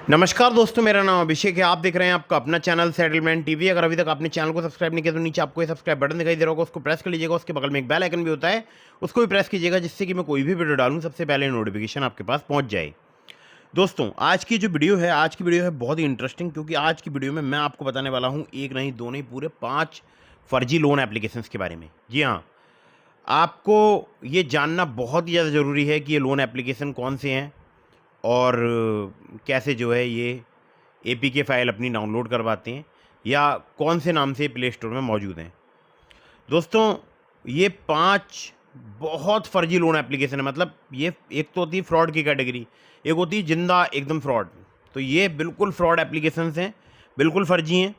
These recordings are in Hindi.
नमस्कार दोस्तों, मेरा नाम अभिषेक है। आप देख रहे हैं आपका अपना चैनल सेटलमेंट टीवी। अगर अभी तक आपने चैनल को सब्सक्राइब नहीं किया तो नीचे आपको ये सब्सक्राइब बटन दिखाई दे रहा होगा, उसको प्रेस कर लीजिएगा। उसके बगल में एक बेल आइकन भी होता है, उसको भी प्रेस कीजिएगा, जिससे कि मैं कोई भी वीडियो डालूं सबसे पहले नोटिफिकेशन आपके पास पहुंच जाए। दोस्तों, आज की जो वीडियो है, आज की वीडियो है बहुत ही इंटरेस्टिंग, क्योंकि आज की वीडियो में मैं आपको बताने वाला हूँ एक नहीं दो नहीं पूरे 5 फर्जी लोन एप्लीकेशंस के बारे में। जी हाँ, आपको ये जानना बहुत ही ज़्यादा ज़रूरी है कि ये लोन एप्लीकेशन कौन से हैं और कैसे जो है ये एपीके फाइल अपनी डाउनलोड करवाते हैं, या कौन से नाम से प्ले स्टोर में मौजूद हैं। दोस्तों, ये 5 बहुत फर्जी लोन एप्लीकेशन है। मतलब ये एक तो होती है फ्रॉड की कैटेगरी, एक होती है जिंदा एकदम फ्रॉड। तो ये बिल्कुल फ्रॉड एप्लीकेशंस हैं, बिल्कुल फर्जी हैं,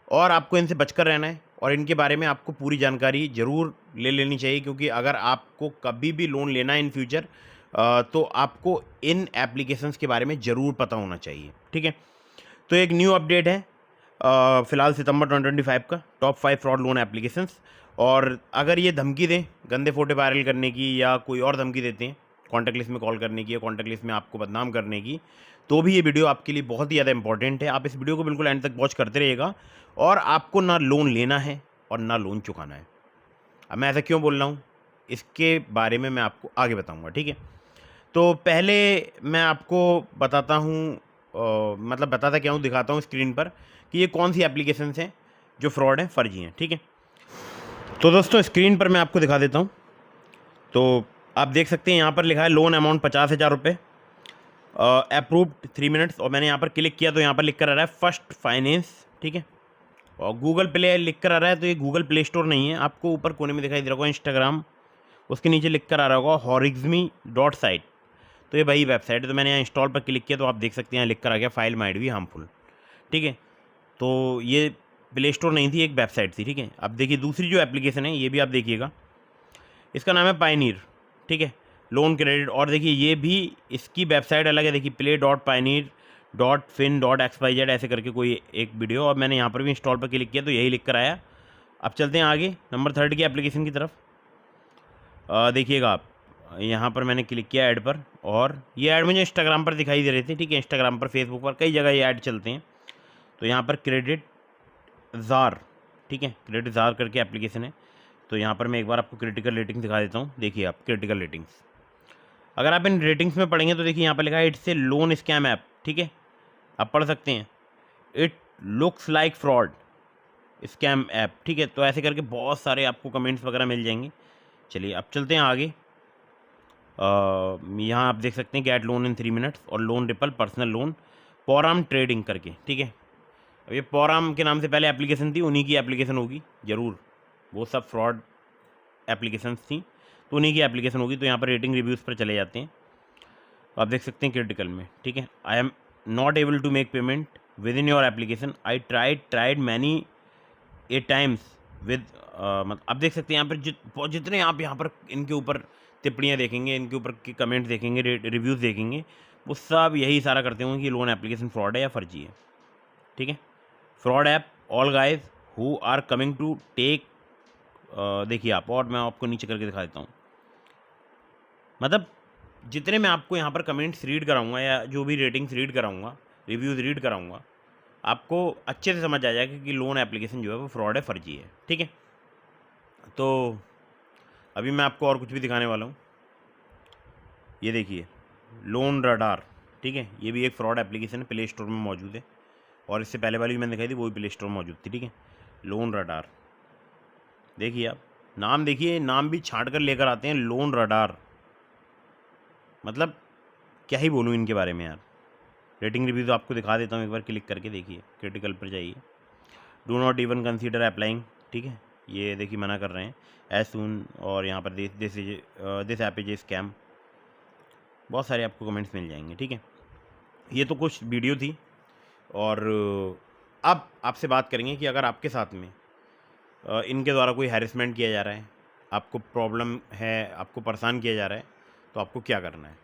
और आपको इनसे बचकर रहना है। और इनके बारे में आपको पूरी जानकारी ज़रूर ले लेनी चाहिए, क्योंकि अगर आपको कभी भी लोन लेना है इन फ्यूचर, तो आपको इन एप्लीकेशंस के बारे में ज़रूर पता होना चाहिए। ठीक है, तो एक न्यू अपडेट है फ़िलहाल सितंबर 2025 का, टॉप 5 फ्रॉड लोन एप्लीकेशंस। और अगर ये धमकी दें गंदे फोटो वायरल करने की, या कोई और धमकी देते हैं कॉन्टैक्ट लिस्ट में कॉल करने की, या कॉन्टैक्ट लिस्ट में आपको बदनाम करने की, तो भी ये वीडियो आपके लिए बहुत ही ज़्यादा इंपॉर्टेंट है। आप इस वीडियो को बिल्कुल एंड तक वॉच करते रहिएगा। और आपको ना लोन लेना है और ना लोन चुकाना है। अब मैं ऐसा क्यों बोल रहा हूँ, इसके बारे में मैं आपको आगे बताऊँगा। ठीक है, तो पहले मैं आपको बताता हूँ, मतलब बताता क्या हूँ, दिखाता हूँ स्क्रीन पर कि ये कौन सी एप्लीकेशंस हैं जो फ्रॉड हैं, फर्जी हैं। ठीक है, तो दोस्तों स्क्रीन पर मैं आपको दिखा देता हूँ। तो आप देख सकते हैं यहाँ पर लिखा है लोन अमाउंट 50,000 रुपये, अप्रूव्ड 3 मिनट्स। और मैंने यहाँ पर क्लिक किया तो यहाँ पर लिख कर आ रहा है फर्स्ट फाइनेंस। ठीक है, और गूगल प्ले लिख कर आ रहा है, तो ये गूगल प्ले स्टोर नहीं है। आपको ऊपर कोने में दिखाई दे रहा होगा इंस्टाग्राम, उसके नीचे लिख कर आ रहा होगा हॉरिज्मी डॉट साइट। तो ये वही वेबसाइट है। तो मैंने यहाँ इंस्टॉल पर क्लिक किया तो आप देख सकते हैं यहाँ लिख कर आ गया फाइल माइट भी हार्मफुल। ठीक है, तो ये प्ले स्टोर नहीं थी, एक वेबसाइट थी। ठीक है, अब देखिए दूसरी जो एप्लीकेशन है ये भी आप देखिएगा, इसका नाम है पायनीर। ठीक है, लोन क्रेडिट। और देखिए ये भी, इसकी वेबसाइट अलग है। देखिए play.pioneer.fin.xyz ऐसे करके कोई एक वीडियो। और मैंने यहाँ पर भी इंस्टॉल पर क्लिक किया तो यही लिख कर आया। अब चलते हैं आगे नंबर 3 की एप्लीकेशन की तरफ। देखिएगा आप, यहाँ पर मैंने क्लिक किया ऐड पर, और ये ऐड मुझे इंस्टाग्राम पर दिखाई दे रहे थे। ठीक है, इंस्टाग्राम पर, फेसबुक पर, कई जगह ये ऐड चलते हैं। तो यहाँ पर क्रेडिट जार, ठीक है, क्रेडिट जार करके एप्लीकेशन है। तो यहाँ पर मैं एक बार आपको क्रिटिकल रेटिंग्स दिखा देता हूँ। देखिए आप क्रिटिकल रेटिंग्स, अगर आप इन रेटिंग्स में पढ़ेंगे तो देखिए यहाँ पर लिखा है it's a loan scam app. ठीक है, आप पढ़ सकते हैं it looks like fraud scam app. ठीक है, तो ऐसे करके बहुत सारे आपको कमेंट्स वगैरह मिल जाएंगे। चलिए अब चलते हैं आगे। यहाँ आप देख सकते हैं गेट लोन इन 3 मिनट्स और लोन रिपल पर्सनल लोन पॉराम ट्रेडिंग करके। ठीक है, अब ये पॉराम के नाम से पहले एप्लीकेशन थी, उन्हीं की एप्लीकेशन होगी ज़रूर। वो सब फ्रॉड एप्लीकेशंस थी तो उन्हीं की एप्लीकेशन होगी। तो यहाँ पर रेटिंग रिव्यूज़ पर चले जाते हैं, तो आप देख सकते हैं क्रिटिकल में। ठीक है, I am not able to make payment within your application, I tried many a times with. मतलब आप देख सकते हैं यहाँ पर जितने आप यहाँ पर इनके ऊपर टिप्पणियाँ देखेंगे, इनके ऊपर के कमेंट्स देखेंगे, रिव्यूज़ देखेंगे, वो सब यही सारा करते होंगे कि लोन एप्लीकेशन फ्रॉड है या फर्जी है। ठीक है, fraud app all guys who are coming to take. देखिए आप, और मैं आपको नीचे करके दिखा देता हूँ। मतलब जितने मैं आपको यहाँ पर कमेंट्स रीड कराऊंगा, या जो भी रेटिंग्स रीड कराऊंगा, रिव्यूज़ रीड कराऊंगा, आपको अच्छे से समझ आ जाएगा कि लोन एप्लीकेशन जो है वो फ्रॉड है, फर्जी है। ठीक है, तो अभी मैं आपको और कुछ भी दिखाने वाला हूँ। ये देखिए लोन रडार। ठीक है, ये भी एक फ्रॉड एप्लीकेशन है, प्ले स्टोर में मौजूद है। और इससे पहले वाली मैंने दिखाई थी वो भी प्ले स्टोर में मौजूद थी। ठीक है, लोन रडार, देखिए आप नाम देखिए, नाम भी छांट कर लेकर आते हैं, लोन रडार। मतलब क्या ही बोलूँ इनके बारे में यार। रेटिंग रिव्यूज़ आपको दिखा देता हूँ, एक बार क्लिक करके देखिए, क्रिटिकल पर जाइए। Do not even consider applying. ठीक है, ये देखिए मना कर रहे हैं एज सून। और यहाँ पर दिस ऐप इज स्कैम, बहुत सारे आपको कमेंट्स मिल जाएंगे। ठीक है, ये तो कुछ वीडियो थी। और अब आपसे बात करेंगे कि अगर आपके साथ में इनके द्वारा कोई हैरेसमेंट किया जा रहा है, आपको प्रॉब्लम है, आपको परेशान किया जा रहा है, तो आपको क्या करना है।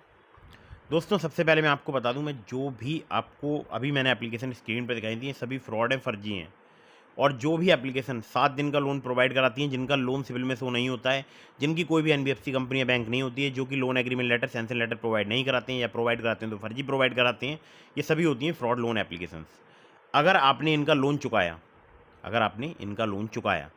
दोस्तों सबसे पहले मैं आपको बता दूं, मैं जो भी आपको अभी मैंने एप्लीकेशन स्क्रीन पर दिखाई थी, ये सभी फ्रॉड हैं, फर्जी हैं। और जो भी एप्लीकेशन 7 दिन का लोन प्रोवाइड कराती हैं, जिनका लोन सिविल में शो नहीं होता है, जिनकी कोई भी एनबीएफसी कंपनी या बैंक नहीं होती है, जो कि loan agreement letter, sanction letter provide नहीं कराते हैं या प्रोवाइड कराते हैं तो फर्जी प्रोवाइड कराते हैं, ये सभी होती हैं फ्रॉड लोन एप्लीकेशंस। अगर आपने इनका लोन चुकाया, अगर आपने इनका लोन चुकाया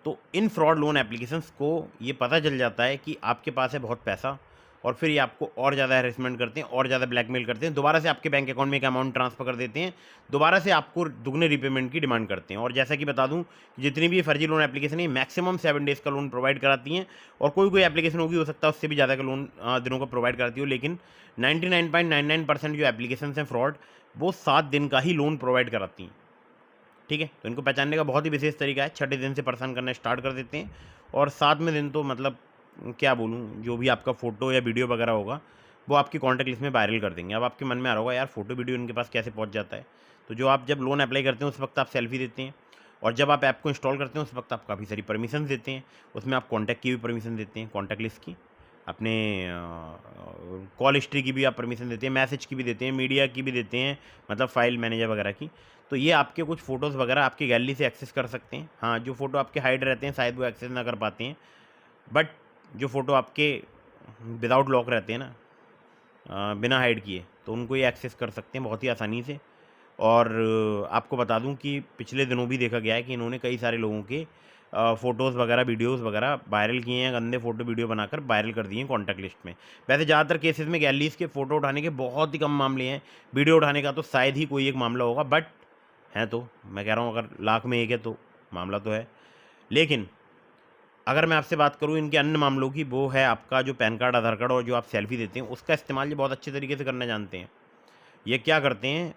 तो इन फ्रॉड लोन एप्लीकेशंस को ये पता चल जाता है कि आपके पास है बहुत पैसा, और फिर ये आपको और ज़्यादा हैरेसमेंट करते हैं और ज़्यादा ब्लैकमेल करते हैं, दोबारा से आपके बैंक अकाउंट में एक अमाउंट ट्रांसफ़र कर देते हैं, दोबारा से आपको दुगने रीपेमेंट की डिमांड करते हैं। और जैसा कि बता दूं, जितनी भी फर्जी लोन एप्लीकेशन है मैक्सिमम 7 डेज़ का लोन प्रोवाइड कराती हैं, और कोई कोई एप्लीकेशन होगी, हो सकता है उससे भी ज़्यादा का लोन दिनों का प्रोवाइड कराती हो, लेकिन 99.99% जो एप्लीकेशन हैं फ्रॉड, वो 7 दिन का ही लोन प्रोवाइड कराती हैं। ठीक है, तो इनको पहचानने का बहुत ही विशेष तरीका है। छठे दिन से परेशान करना स्टार्ट कर देते हैं, और 7वें दिन तो मतलब क्या बोलूँ, जो भी आपका फ़ोटो या वीडियो वगैरह होगा वो आपकी कॉन्टैक्ट लिस्ट में वायरल कर देंगे। अब आपके मन में आ रहा होगा यार फ़ोटो वीडियो इनके पास कैसे पहुंच जाता है। तो जो आप जब लोन अप्लाई करते हैं उस वक्त आप सेल्फी देते हैं, और जब आप ऐप को इंस्टॉल करते हैं उस वक्त आप काफ़ी सारी परमिशन देते हैं। उसमें आप कॉन्टैक्ट की भी परमिशन देते हैं, कॉन्टैक्ट लिस्ट की, अपने कॉल हिस्ट्री की भी आप परमिशन देते हैं, मैसेज की भी देते हैं, मीडिया की भी देते हैं, मतलब फ़ाइल मैनेजर वगैरह की। तो ये आपके कुछ फ़ोटोज़ वगैरह आपकी गैलरी से एक्सेस कर सकते हैं। हाँ, जो फ़ोटो आपके हाइड रहते हैं शायद वो एक्सेस ना कर पाते हैं, बट जो फ़ोटो आपके विदाउट लॉक रहते हैं ना, बिना हाइड किए, तो उनको ये एक्सेस कर सकते हैं बहुत ही आसानी से। और आपको बता दूं कि पिछले दिनों भी देखा गया है कि इन्होंने कई सारे लोगों के फ़ोटोज़ वगैरह वीडियोज़ वगैरह वायरल किए हैं, गंदे फ़ोटो वीडियो बनाकर वायरल कर दिए हैं कॉन्टैक्ट लिस्ट में। वैसे ज़्यादातर केसेस में गैलरीज़ के फ़ोटो उठाने के बहुत ही कम मामले हैं, वीडियो उठाने का तो शायद ही कोई एक मामला होगा, बट हैं तो, मैं कह रहा हूँ अगर लाख में एक है तो मामला तो है। लेकिन अगर मैं आपसे बात करूँ इनके अन्य मामलों की, वो है आपका जो पैन कार्ड, आधार कार्ड और जो आप सेल्फ़ी देते हैं, उसका इस्तेमाल ये बहुत अच्छे तरीके से करना जानते हैं। ये क्या करते हैं,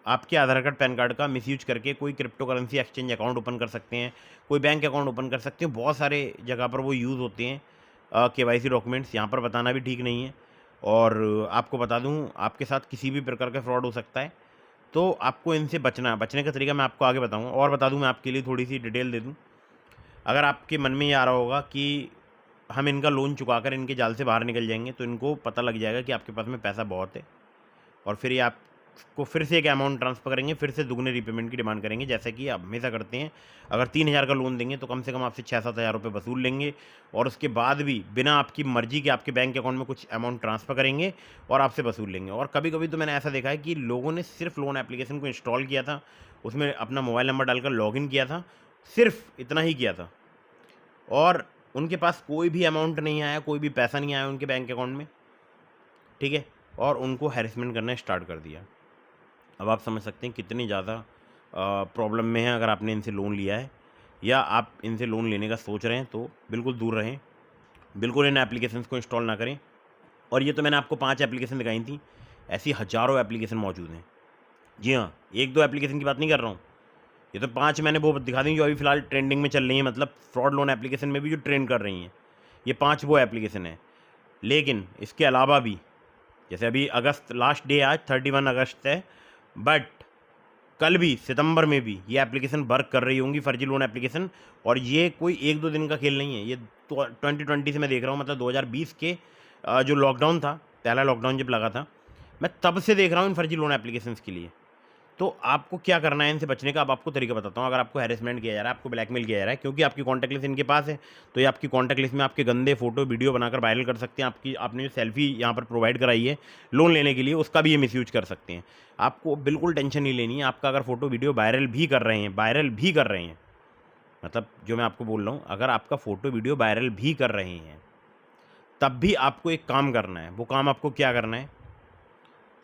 आपके आधार कार्ड, पैन कार्ड का मिसयूज करके कोई crypto currency exchange account open कर सकते हैं, कोई बैंक अकाउंट ओपन कर सकते हैं, बहुत सारे जगह पर वो यूज़ होते हैं। केवाईसी डॉक्यूमेंट्स यहाँ पर बताना भी ठीक नहीं है। और आपको बता दूँ, आपके साथ किसी भी प्रकार का फ्रॉड हो सकता है, तो आपको इनसे बचना है। बचने का तरीका मैं आपको आगे बताऊँगा, और बता दूँ मैं आपके लिए थोड़ी-सी डिटेल दे दूँ। अगर आपके मन में ये आ रहा होगा कि हम इनका लोन चुकाकर इनके जाल से बाहर निकल जाएँगे, तो इनको पता लग जाएगा कि आपके पास में पैसा बहुत है, और फिर ये आपको फिर से एक अमाउंट ट्रांसफ़र करेंगे, फिर से दुगने रीपेमेंट की डिमांड करेंगे, जैसे कि आप हमेशा करते हैं। अगर 3,000 का लोन देंगे तो कम से कम आपसे 6-7 हज़ार रुपये वसूल लेंगे, और उसके बाद भी बिना आपकी मर्ज़ी के आपके बैंक अकाउंट में कुछ अमाउंट ट्रांसफ़र करेंगे और आपसे वसूल लेंगे। और कभी-कभी तो मैंने ऐसा देखा है कि लोगों ने सिर्फ़ लोन एप्लीकेशन को इंस्टॉल किया था, उसमें अपना मोबाइल नंबर डालकर लॉगिन किया था, सिर्फ़ इतना ही किया था, और उनके पास कोई भी अमाउंट नहीं आया, कोई भी पैसा नहीं आया उनके बैंक अकाउंट में, ठीक है? और उनको हैरेसमेंट करना स्टार्ट कर दिया। अब आप समझ सकते हैं कितनी ज़्यादा प्रॉब्लम में है। अगर आपने इनसे लोन लिया है या आप इनसे लोन लेने का सोच रहे हैं तो बिल्कुल दूर रहें, बिल्कुल इन एप्लीकेशंस को इंस्टॉल ना करें। और ये तो मैंने आपको 5 एप्लीकेशन दिखाई थी, ऐसी हज़ारों एप्लीकेशन मौजूद हैं। जी हाँ, 1-2 एप्लीकेशन की बात नहीं कर रहा हूँ, ये तो 5 मैंने वो दिखा दी जो अभी फ़िलहाल ट्रेंडिंग में चल रही हैं, मतलब फ्रॉड लोन एप्लीकेशन में भी जो ट्रेंड कर रही हैं, ये 5 वो एप्लीकेशन हैं। लेकिन इसके अलावा भी, जैसे अभी अगस्त लास्ट डे आज 31 अगस्त है, बट कल भी सितंबर में भी ये एप्लीकेशन वर्क कर रही होंगी, फर्जी लोन एप्लीकेशन। और ये कोई 1-2 दिन का खेल नहीं है, ये तो 2020 से मैं देख रहा हूँ, मतलब 2020 के जो लॉकडाउन था, पहला लॉकडाउन जब लगा था, मैं तब से देख रहा हूँ इन फर्जी लोन एप्लीकेशंस के लिए। तो आपको क्या करना है इनसे बचने का, अब आपको तरीका बताता हूँ। अगर आपको हैरेसमेंट किया जा रहा है, आपको ब्लैकमेल किया जा रहा है, क्योंकि आपकी कॉन्टैक्ट लिस्ट इनके पास है, तो ये आपकी कॉन्टैक्ट लिस्ट में आपके गंदे फोटो वीडियो बनाकर वायरल कर सकते हैं। आपने जो सेल्फी यहाँ पर प्रोवाइड कराई है लोन लेने के लिए, उसका भी ये मिसयूज कर सकते हैं। आपको बिल्कुल टेंशन नहीं लेनी है। आपका अगर फोटो वीडियो वायरल भी कर रहे हैं, मतलब जो मैं आपको बोल रहा हूँ, अगर आपका फोटो वीडियो वायरल भी कर रहे हैं, तब भी आपको एक काम करना है। वो काम आपको क्या करना है,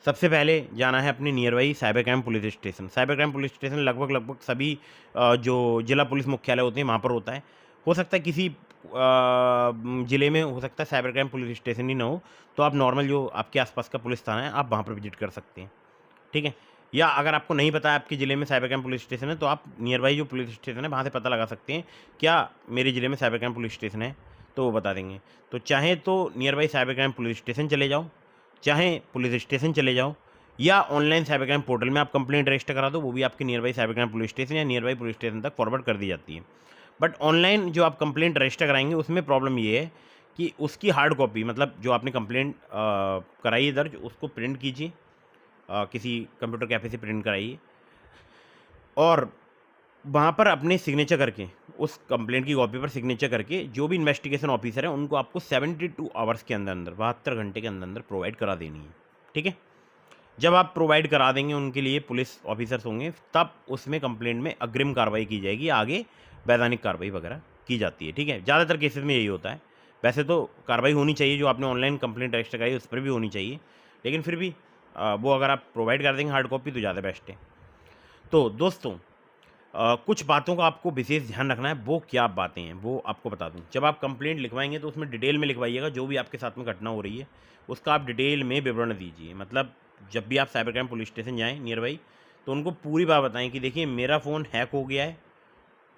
सबसे पहले जाना है अपने near by cyber crime police station. Cyber crime police station लगभग सभी जो जिला पुलिस मुख्यालय होते हैं वहाँ पर होता है। हो सकता है किसी ज़िले में हो सकता है साइबर क्राइम पुलिस स्टेशन ही ना हो, तो आप नॉर्मल जो आपके आसपास का पुलिस थाना है, आप वहाँ पर विजिट कर सकते हैं, ठीक है? या अगर आपको नहीं पता है आपके ज़िले में साइबर क्राइम पुलिस स्टेशन है, तो आप नियर बाई जो पुलिस स्टेशन है वहाँ से पता लगा सकते हैं, क्या मेरे ज़िले में साइबर क्राइम पुलिस स्टेशन है? तो वो बता देंगे। तो चाहे तो near by cyber crime police station चले जाओ, चाहे पुलिस स्टेशन चले जाओ, या ऑनलाइन साइबर क्राइम पोर्टल में आप कंप्लेंट रजिस्टर करा दो, वो भी आपके near by cyber crime police station या नियर बाई पुलिस स्टेशन तक फॉरवर्ड कर दी जाती है। बट ऑनलाइन जो आप कंप्लेंट रजिस्टर कराएंगे उसमें प्रॉब्लम ये है कि उसकी हार्ड कॉपी, मतलब जो आपने कंप्लेंट कराई है दर्ज, उसको प्रिंट कीजिए, किसी कंप्यूटर कैफ़े से प्रिंट कराइए, और वहाँ पर अपने सिग्नेचर करके, उस कंप्लेंट की कॉपी पर सिग्नेचर करके जो भी इन्वेस्टिगेशन ऑफिसर है उनको आपको 72 आवर्स के अंदर अंदर, 72 घंटे के अंदर अंदर प्रोवाइड करा देनी है। ठीक है, जब आप प्रोवाइड करा देंगे उनके लिए पुलिस ऑफिसर्स होंगे, तब उसमें कंप्लेंट में अग्रिम कार्रवाई की जाएगी, आगे वैधानिक कार्रवाई वगैरह की जाती है। ठीक है, ज़्यादातर केसेस में यही होता है। वैसे तो कार्रवाई होनी चाहिए, जो आपने ऑनलाइन कंप्लेंट रजिस्टर कराई उस पर भी होनी चाहिए, लेकिन फिर भी वो अगर आप प्रोवाइड कर देंगे हार्ड कॉपी तो ज़्यादा बेस्ट है। तो दोस्तों, कुछ बातों का आपको विशेष ध्यान रखना है। वो क्या बातें हैं वो आपको बता दूं। जब आप कंप्लेंट लिखवाएंगे तो उसमें डिटेल में लिखवाइएगा, जो भी आपके साथ में घटना हो रही है उसका आप डिटेल में विवरण दीजिए। मतलब जब भी आप साइबर क्राइम पुलिस स्टेशन जाएँ नियर बाई, तो उनको पूरी बात बताएं कि देखिए मेरा फ़ोन हैक हो गया है,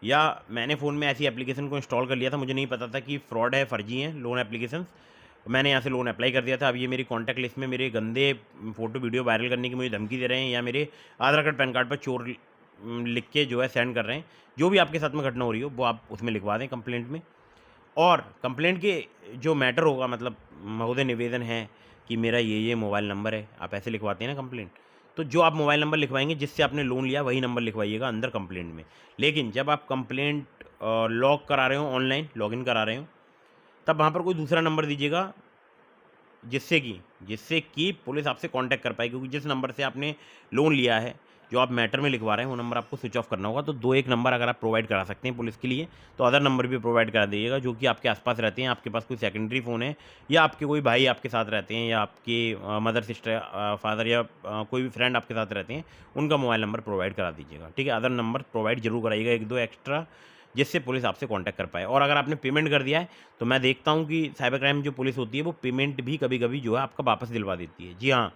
या मैंने फ़ोन में ऐसी एप्लीकेशन को इंस्टॉल कर लिया था, मुझे नहीं पता था कि फ्रॉड है, फर्जी हैं लोन एप्लीकेशंस, मैंने यहाँ से लोन अप्लाई कर दिया था। अब ये मेरी कॉन्टैक्ट लिस्ट में मेरे गंदे फ़ोटो वीडियो वायरल करने की मुझे धमकी दे रहे हैं, या मेरे आधार कार्ड पैन कार्ड पर चोर लिख के जो है सेंड कर रहे हैं। जो भी आपके साथ में घटना हो रही हो वो आप उसमें लिखवा दें कंप्लेंट में। और कंप्लेंट के जो मैटर होगा, मतलब महोदय निवेदन है कि मेरा ये मोबाइल नंबर है, आप ऐसे लिखवाते हैं ना कंप्लेंट, तो जो आप मोबाइल नंबर लिखवाएंगे जिससे आपने लोन लिया वही नंबर लिखवाइएगा अंदर कंप्लेंट में। लेकिन जब आप कंप्लेंट लॉग करा रहे हो, ऑनलाइन लॉगिन करा रहे हो, तब वहाँ पर कोई दूसरा नंबर दीजिएगा जिससे कि पुलिस आपसे कांटेक्ट कर पाए, क्योंकि जिस नंबर से आपने लोन लिया है, जो आप मैटर में लिखवा रहे हैं, वो नंबर आपको स्विच ऑफ करना होगा। तो 2 एक नंबर अगर आप प्रोवाइड करा सकते हैं पुलिस के लिए, तो अदर नंबर भी प्रोवाइड करा दीजिएगा जो कि आपके आसपास रहते हैं, आपके पास कोई सेकेंडरी फ़ोन है, या आपके कोई भाई आपके साथ रहते हैं, या आपके मदर सिस्टर फादर, या कोई भी फ्रेंड आपके साथ रहते हैं, उनका मोबाइल नंबर प्रोवाइड करा दीजिएगा। ठीक है, अदर नंबर प्रोवाइड जरूर कराइएगा, 1-2 एक्स्ट्रा, जिससे पुलिस आपसे कांटेक्ट कर पाए। और अगर आपने पेमेंट कर दिया है, तो मैं देखता हूँ कि साइबर क्राइम जो पुलिस होती है वो पेमेंट भी कभी-कभी जो है आपका वापस दिलवा देती है। जी हाँ,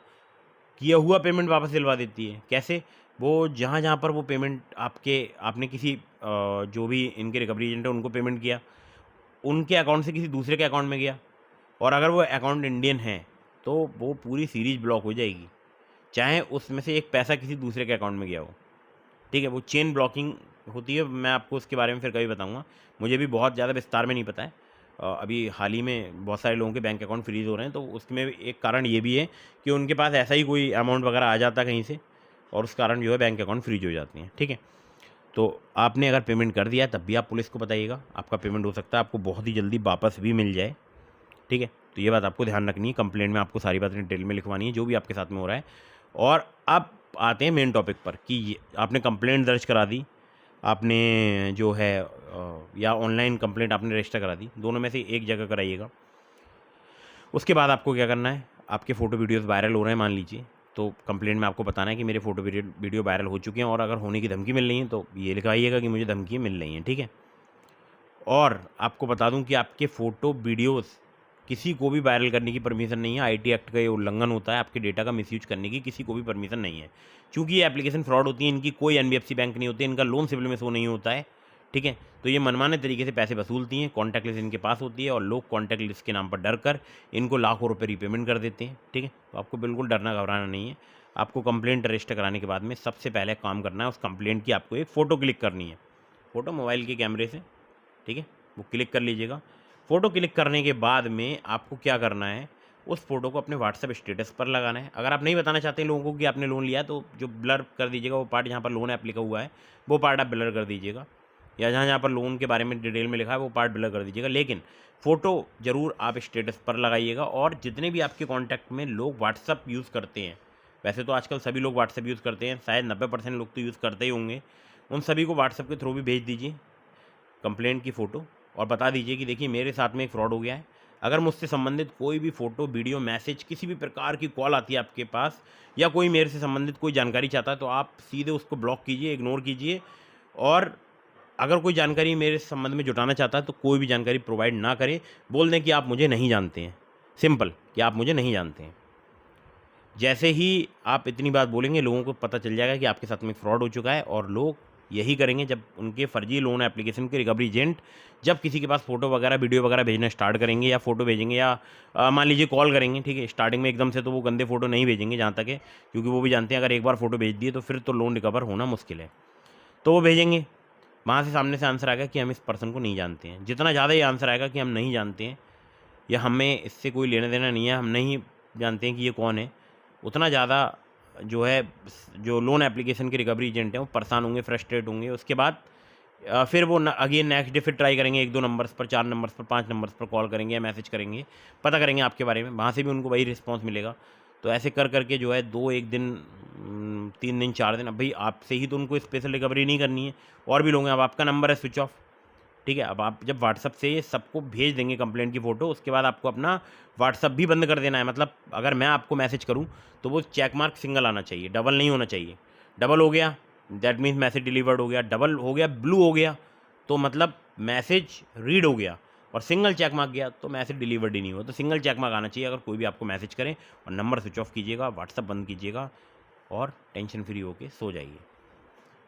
किया हुआ पेमेंट वापस दिलवा देती है। कैसे? वो जहाँ-जहाँ पर वो पेमेंट आपने किसी जो भी इनके रिकवरी एजेंट है उनको पेमेंट किया, उनके अकाउंट से किसी दूसरे के अकाउंट में गया, और अगर वो अकाउंट इंडियन है, तो वो पूरी सीरीज़ ब्लॉक हो जाएगी, चाहे उसमें से एक पैसा किसी दूसरे के अकाउंट में गया हो। ठीक है, वो चेन ब्लॉकिंग होती है, मैं आपको उसके बारे में फिर कभी बताऊँगा। मुझे भी बहुत ज़्यादा विस्तार में नहीं पता है। अभी हाल ही में बहुत सारे लोगों के बैंक अकाउंट फ्रीज़ हो रहे हैं, तो उसमें एक कारण ये भी है कि उनके पास ऐसा ही कोई अमाउंट वगैरह आ जाता है कहीं से, और उस कारण जो है बैंक अकाउंट फ्रीज हो जाते हैं। ठीक है, तो आपने अगर पेमेंट कर दिया है तब भी आप पुलिस को बताइएगा, आपका पेमेंट हो सकता है आपको बहुत ही जल्दी वापस भी मिल जाए। ठीक है, तो ये बात आपको ध्यान रखनी है, कंप्लेंट में आपको सारी बातें डिटेल में लिखवानी है जो भी आपके साथ में हो रहा है। और अब आते हैं मेन टॉपिक पर कि आपने कंप्लेंट दर्ज करा दी, आपने जो है या ऑनलाइन कंप्लेंट आपने रजिस्टर करा दी, दोनों में से एक जगह कराइएगा। उसके बाद आपको क्या करना है, आपके फ़ोटो वीडियोस वायरल हो रहे हैं मान लीजिए, तो कंप्लेंट में आपको बताना है कि मेरे फ़ोटो वीडियो वायरल हो चुके हैं, और अगर होने की धमकी मिल रही है तो ये लिखवाइएगा कि मुझे धमकी मिल रही हैं। ठीक है, और आपको बता दूं कि आपके फ़ोटो वीडियोस किसी को भी वायरल करने की परमिशन नहीं है। आईटी एक्ट का ये उल्लंघन होता है, आपके डेटा का मिसयूज करने की किसी को भी परमिशन नहीं है। चूँकि ये एप्लीकेशन फ्रॉड होती है, इनकी कोई एनबीएफसी बैंक नहीं होती, इनका लोन सिविल में शो नहीं होता है। ठीक है, तो ये मनमाने तरीके से पैसे वसूलती हैं, कॉन्टैक्ट लिस्ट इनके पास होती है, और लोग कॉन्टैक्ट लिस्ट के नाम पर डर कर इनको लाखों रुपये रीपेमेंट कर देते हैं। ठीक है, तो आपको बिल्कुल डरना घबराना नहीं है। आपको कंप्लेंट रजिस्टर कराने के बाद में सबसे पहले काम करना है, उस कंप्लेंट की आपको एक फ़ोटो क्लिक करनी है, फ़ोटो मोबाइल के कैमरे से। ठीक है, वो क्लिक कर लीजिएगा। फ़ोटो क्लिक करने के बाद में आपको क्या करना है, उस फ़ोटो को अपने व्हाट्सएप स्टेटस पर लगाना है। अगर आप नहीं बताना चाहते हैं लोगों को कि आपने लोन लिया है, तो जो ब्लर कर दीजिएगा, वो पार्ट जहाँ पर लोन ऐप लिखा हुआ है वो पार्ट आप ब्लर कर दीजिएगा, या जहाँ-जहाँ पर लोन के बारे में डिटेल में लिखा है वो पार्ट ब्लर कर दीजिएगा। लेकिन फ़ोटो ज़रूर आप स्टेटस पर लगाइएगा। और जितने भी आपके कॉन्टैक्ट में लोग व्हाट्सएप यूज़ करते हैं, वैसे तो आजकल सभी लोग व्हाट्सएप यूज़ करते हैं, शायद 90% लोग तो यूज़ करते ही होंगे, उन सभी को व्हाट्सएप के थ्रू भी भेज दीजिए कंप्लेंट की फ़ोटो, और बता दीजिए कि देखिए मेरे साथ में एक फ्रॉड हो गया है। अगर मुझसे संबंधित कोई भी फ़ोटो, वीडियो, मैसेज, किसी भी प्रकार की कॉल आती है आपके पास, या कोई मेरे से संबंधित कोई जानकारी चाहता है, तो आप सीधे उसको ब्लॉक कीजिए, इग्नोर कीजिए। और अगर कोई जानकारी मेरे संबंध में जुटाना चाहता है तो कोई भी जानकारी प्रोवाइड ना करें, बोल दें कि आप मुझे नहीं जानते हैं, सिंपल, कि आप मुझे नहीं जानते हैं। जैसे ही आप इतनी बात बोलेंगे, लोगों को पता चल जाएगा कि आपके साथ में फ्रॉड हो चुका है, और लोग यही करेंगे जब उनके फर्जी लोन एप्लीकेशन के रिकवरी एजेंट जब किसी के पास फ़ोटो वगैरह, वीडियो वगैरह भेजना स्टार्ट करेंगे, या फ़ोटो भेजेंगे, या मान लीजिए कॉल करेंगे। ठीक है, स्टार्टिंग में एकदम से तो वो गंदे फ़ोटो नहीं भेजेंगे जहाँ तक है, क्योंकि वो भी जानते हैं अगर एक बार फ़ोटो भेज दिए तो फिर तो लोन रिकवर होना मुश्किल है। तो वो भेजेंगे, वहाँ से सामने से आंसर आएगा कि हम इस पर्सन को नहीं जानते हैं। जितना ज़्यादा ये आंसर आएगा कि हम नहीं जानते हैं, या हमें इससे कोई लेना देना नहीं है, हम नहीं जानते हैं कि ये कौन है, उतना ज़्यादा जो है जो लोन एप्लीकेशन के रिकवरी एजेंट हैं वो परेशान होंगे, फ्रस्ट्रेट होंगे। उसके बाद फिर वो अगेन नेक्स्ट डे फिर ट्राई करेंगे 1-2 नंबर्स पर, 4 नंबर्स पर, 5 नंबर्स पर कॉल करेंगे या मैसेज करेंगे, पता करेंगे आपके बारे में, वहाँ से भी उनको वही रिस्पॉन्स मिलेगा। तो ऐसे कर करके जो है 1 दिन 3 दिन 4 दिन, अब भाई आपसे ही तो उनको स्पेशल रिकवरी नहीं करनी है, और भी लोग हैं। अब आपका नंबर है स्विच ऑफ, ठीक है। अब आप जब व्हाट्सअप से ये सबको भेज देंगे कंप्लेंट की फ़ोटो, उसके बाद आपको अपना व्हाट्सअप भी बंद कर देना है। मतलब अगर मैं आपको मैसेज करूं तो वो चेक मार्क सिंगल आना चाहिए, डबल नहीं होना चाहिए। डबल हो गया दैट मीन्स मैसेज डिलीवर्ड हो गया, डबल हो गया ब्लू हो गया तो मतलब मैसेज रीड हो गया, और सिंगल चेक मार्क गया तो मैसेज डिलीवर्ड ही नहीं हुआ। तो सिंगल चेक मार्क आना चाहिए अगर कोई भी आपको मैसेज करें। और नंबर स्विच ऑफ कीजिएगा, व्हाट्सअप बंद कीजिएगा और टेंशन फ्री होके सो जाइए।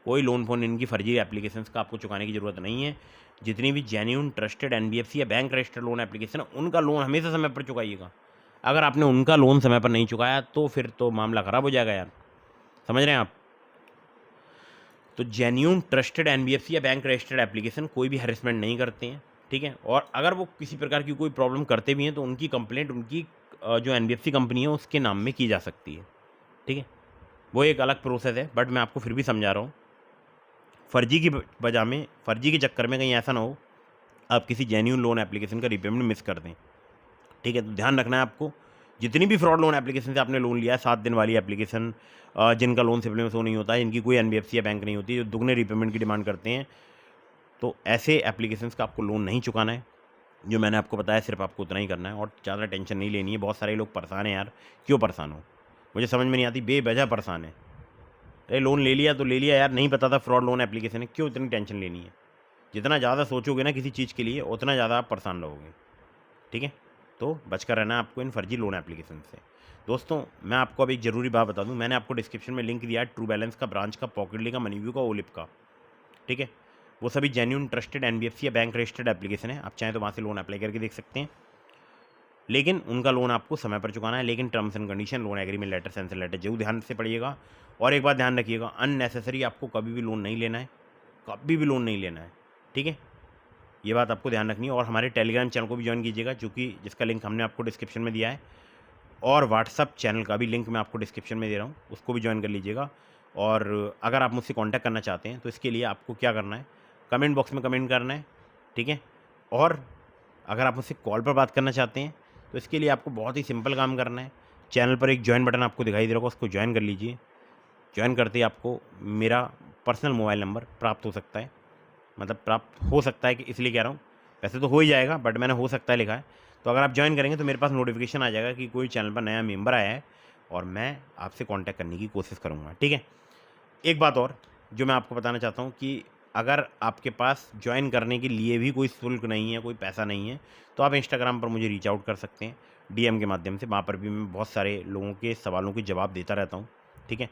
कोई लोन फोन इनकी फर्जी एप्लीकेशंस का आपको चुकाने की ज़रूरत नहीं है। जितनी भी जेन्युइन ट्रस्टेड एनबीएफसी या बैंक रजिस्टर्ड लोन एप्लीकेशन है, उनका लोन हमेशा समय पर चुकाइएगा। अगर आपने उनका लोन समय पर नहीं चुकाया तो फिर तो मामला ख़राब हो जाएगा यार, समझ रहे हैं आप। तो जेन्युइन ट्रस्टेड एनबीएफसी या बैंक रजिस्टर्ड एप्लीकेशन कोई भी हैरेसमेंट नहीं करते हैं, ठीक है। और अगर वो किसी प्रकार की कोई प्रॉब्लम करते भी हैं तो उनकी कंप्लेंट उनकी जो एनबीएफसी कंपनी है उसके नाम में की जा सकती है, ठीक है। वो एक अलग प्रोसेस है, बट मैं आपको फिर भी समझा रहा हूँ। फर्जी की वजह में, फर्जी के चक्कर में कहीं ऐसा ना हो आप किसी जेन्युइन लोन एप्लीकेशन का रीपेमेंट मिस कर दें, ठीक है। तो ध्यान रखना है आपको, जितनी भी फ्रॉड लोन एप्लीकेशन से आपने लोन लिया है, 7 दिन वाली एप्लीकेशन, जिनका लोन सिविल में शो नहीं होता है, इनकी कोई एनबीएफसी या बैंक नहीं होती, जो दुगने रीपेमेंट की डिमांड करते हैं, तो ऐसे एप्लीकेशंस का आपको लोन नहीं चुकाना है। जो मैंने आपको बताया सिर्फ आपको उतना ही करना है और ज़्यादा टेंशन नहीं लेनी है। बहुत सारे लोग परेशान हैं यार, क्यों परेशान हो, मुझे समझ में नहीं आती, बेवजह परेशान है। अरे लोन ले लिया तो ले लिया यार, नहीं पता था फ्रॉड लोन एप्लीकेशन है, क्यों इतनी टेंशन लेनी है। जितना ज़्यादा सोचोगे ना किसी चीज़ के लिए उतना ज़्यादा आप परेशान रहोगे, ठीक है। तो बचकर रहना है आपको इन फर्जी लोन एप्लीकेशन से। दोस्तों मैं आपको अब एक ज़रूरी बात बता दूं, मैंने आपको डिस्क्रिप्शन में लिंक दिया है ट्रू बैलेंस का, ब्रांच का, पॉकेटली का, मनीव्यू का, ओलिप का, ठीक है। वो सभी जेन्युइन ट्रस्टेड एनबीएफसी या बैंक रजिस्टर्ड एप्लीकेशन है, आप चाहें तो वहाँ से लोन अप्लाई करके देख सकते हैं। लेकिन उनका लोन आपको समय पर चुकाना है, लेकिन terms and condition, loan agreement letter, sanction letter जरूर ध्यान से पढ़िएगा। और एक बात ध्यान रखिएगा, अननेसेसरी आपको कभी भी लोन नहीं लेना है, कभी भी लोन नहीं लेना है, ठीक है। ये बात आपको ध्यान रखनी है। और हमारे टेलीग्राम चैनल को भी ज्वाइन कीजिएगा, जिसका लिंक हमने आपको डिस्क्रिप्शन में दिया है, और व्हाट्सअप चैनल का भी लिंक मैं आपको डिस्क्रिप्शन में दे रहा हूँ, उसको भी ज्वाइन कर लीजिएगा। और अगर आप मुझसे कांटेक्ट करना चाहते हैं तो इसके लिए आपको क्या करना है, कमेंट बॉक्स में कमेंट करना है, ठीक है। और अगर आप मुझसे कॉल पर बात करना चाहते हैं तो इसके लिए आपको बहुत ही सिंपल काम करना है। चैनल पर एक ज्वाइन बटन आपको दिखाई दे रहा होगा, उसको ज्वाइन कर लीजिए। ज्वाइन करते ही आपको मेरा पर्सनल मोबाइल नंबर प्राप्त हो सकता है, मतलब प्राप्त हो सकता है कि इसलिए कह रहा हूँ, वैसे तो हो ही जाएगा बट मैंने हो सकता है लिखा है। तो अगर आप ज्वाइन करेंगे तो मेरे पास नोटिफिकेशन आ जाएगा कि कोई चैनल पर नया मेंबर आया है, और मैं आपसे कांटेक्ट करने की कोशिश करूँगा, ठीक है। एक बात और जो मैं आपको बताना चाहता हूँ कि अगर आपके पास ज्वाइन करने के लिए भी कोई शुल्क नहीं है, कोई पैसा नहीं है, तो आप इंस्टाग्राम पर मुझे रीच आउट कर सकते हैं डीएम के माध्यम से। वहाँ पर भी मैं बहुत सारे लोगों के सवालों के जवाब देता रहता हूँ, ठीक है।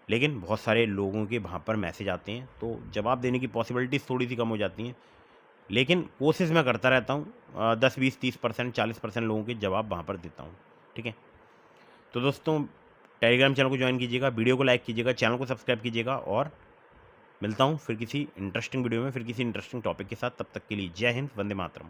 लेकिन बहुत सारे लोगों के वहाँ पर मैसेज आते हैं तो जवाब देने की पॉसिबिलिटीज़ थोड़ी सी कम हो जाती हैं, लेकिन कोशिश मैं करता रहता हूँ 10, 20, 30%, 40% लोगों के जवाब वहाँ पर देता हूँ, ठीक है। तो दोस्तों टेलीग्राम चैनल को ज्वाइन कीजिएगा, वीडियो को लाइक कीजिएगा, चैनल को सब्सक्राइब कीजिएगा, और मिलता हूँ फिर किसी इंटरेस्टिंग वीडियो में, फिर किसी इंटरेस्टिंग टॉपिक के साथ। तब तक के लिए जय हिंद, वंदे मातरम।